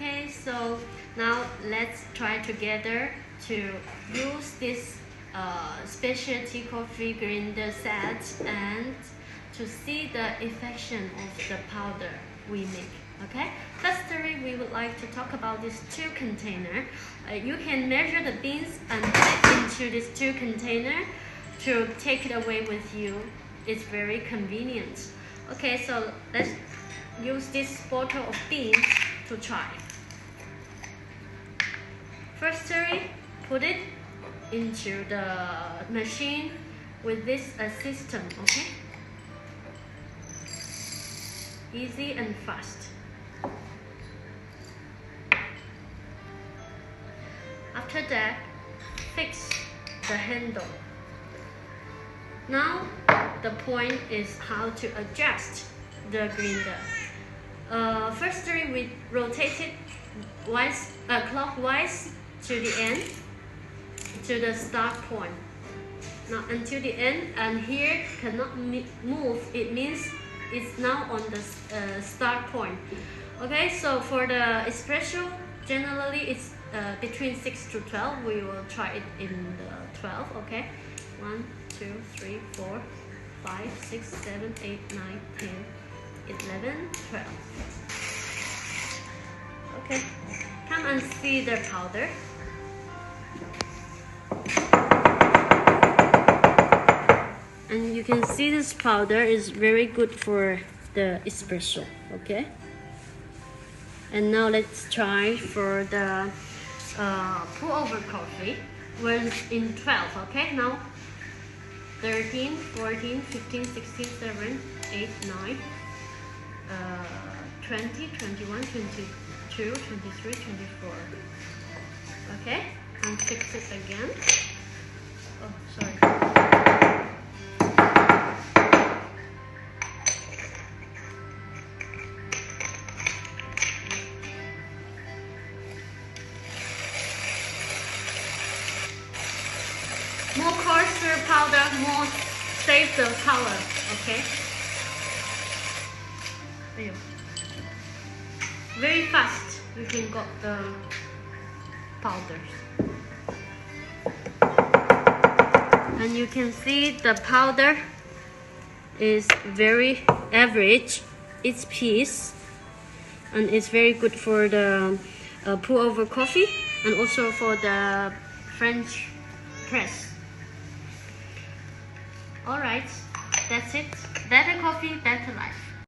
Okay, so now let's try together to use this specialty coffee grinder set and to see the effect of the powder we make. Okay, firstly we would like to talk about these two containers. You can measure the beans and put it into these two containers to take it away with you. It's very convenient. Okay, so let's use this bottle of beans to try. Firstly, put it into the machine with this system, okay? Easy and fast. After that, fix the handle. Now, the point is how to adjust the grinder. Firstly, we rotate it clockwise to the end, to the start point. Now until the end, and here cannot move. It means it's now on the start point. Okay, so for the espresso, generally it's between 6 to 12. We will try it in the 12. Okay, 1, 2, 3, 4, 5, 6, 7, 8, 9, 10, 11, 12. Okay, come and see the powder. And you can see this powder is very good for the espresso, okay? And now let's try for the pour over coffee. We're in 12, okay? Now 13, 14, 15, 16, 17, 8, 9, 20, 21, 22, 23, 24. Okay? And fix it again. Oh, sorry. More coarser powder, more save the color, okay? Very fast, you can got the powders. And you can see the powder is very average, each piece, and it's very good for the pour over coffee and also for the French press. Alright, that's it. Better coffee, better life.